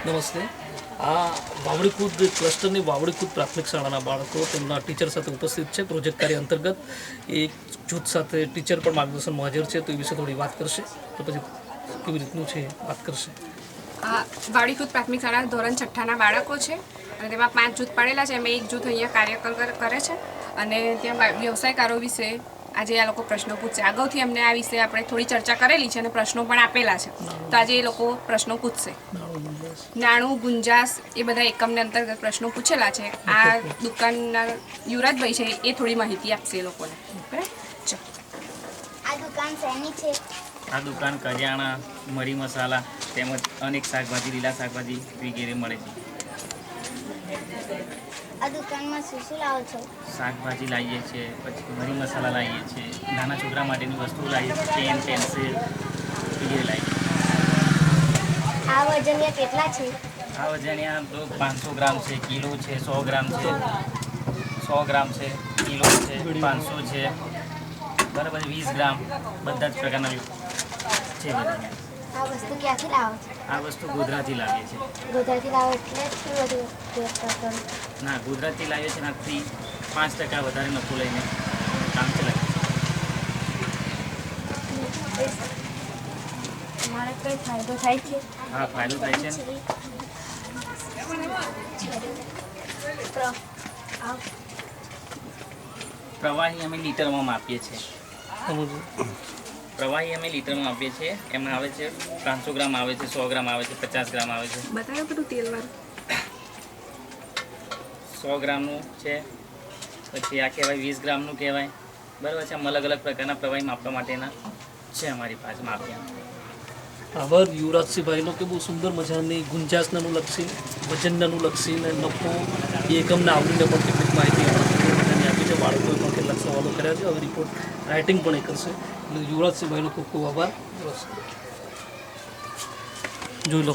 નમસ્તે. આ વાવડીકુદ ક્લસ્ટરની વાવડીકુદ પ્રાથમિક શાળાના બાળકો તેમના ટીચર સાથે ઉપસ્થિત છે. પ્રોજેક્ટ કાર્ય અંતર્ગત એક જૂથ સાથે ટીચર પણ માર્ગદર્શનમાં હાજર છે, તો એ વિશે થોડી વાત કરશે. તો પછી કેવી રીતનું છે વાત કરશે. વાવડીકુદ પ્રાથમિક શાળા ધોરણ 6ના બાળકો છે અને તેમાં 5 જૂથ પાડેલા છે. એમાં એક જૂથ અહીંયા કાર્ય કરે છે અને ત્યાં વ્યવસાયકારો વિશે આજે આ લોકો પ્રશ્નો પૂછશે. અગાઉથી અમને આ વિશે આપણે થોડી ચર્ચા કરેલી છે અને પ્રશ્નો પણ આપેલા છે, તો આજે એ લોકો પ્રશ્નો પૂછશે. નાણું, ગુંજાસ એ બધા એકમને અંતર્ગત પ્રશ્નો પૂછેલા છે. આ દુકાનના યુવરાજભાઈ છે, એ થોડી માહિતી આપશે એ લોકોને. આ દુકાન શેની છે? આ દુકાન કરિયાણા, મરી મસાલા તેમજ અનેક શાકભાજી, લીલા શાકભાજી વગેરે મળે છે. આ દુકાનમાં શું શું લાવો છો? શાકભાજી લાવીએ છીએ, પછી મરી મસાલા લાવીએ છીએ, નાના છોકરા માટેની વસ્તુઓ લાવીએ છીએ, પેન, પેન્સિલ વગેરે લાવીએ છીએ. આ વજનિયા કેટલા છે? આ વજનિયા તો 500 ગ્રામ છે, કિલો છે, 100 ગ્રામ છે, 100 ગ્રામ છે, કિલો છે, 500 છે, બરાબર, 20 ગ્રામ, બધા જ પ્રકારના છે વજનિયા. આ વસ્તુ ક્યાંથી લાવો છો? આ વસ્તુ ગોધરાથી લાવીએ છીએ. ગોધરાથી લાવો એટલે શું બધું? ના, ગુજરાતથી લાવીએ છીએ, નાથી 5% વધારે નફો લઈને કામ ચલાવીએ છીએ. તમારે કંઈ ફાયદો થાય છે? હા, ફાયદો થાય છે ને. પ્રવાહી અમે લીટરમાં માપીએ છીએ. પ્રવાહી અમે લીટરમાં આપીએ છીએ. એમાં આવે છે 500 ગ્રામ આવે છે, 100 ગ્રામ આવે છે, 50 ગ્રામ આવે છે. બતાવો બધું તેલવાળું. 100 ગ્રામનું છે, પછી આ કહેવાય 20 ગ્રામનું કહેવાય, બરાબર છે. આમ અલગ અલગ પ્રકારના પ્રવાહી માપવા માટેના છે અમારી પાસે માપ્યા. આભાર યુવરાજસિંહભાઈનો કે બહુ સુંદર મજાની ગુંજાસનાનું લક્ષી, વજનનાનું લક્ષી ને નફો એ એકમને આવડીને પણ કેટલીક માહિતી મજાની આપી છે. બાળકોએ પણ કેટલાક સવાલો કર્યા છે. હવે રિપોર્ટ રાઇટિંગ પણ એ કરશે. એટલે યુવરાજસિંહભાઈનો ખૂબ ખૂબ આભાર. જોઈ લો.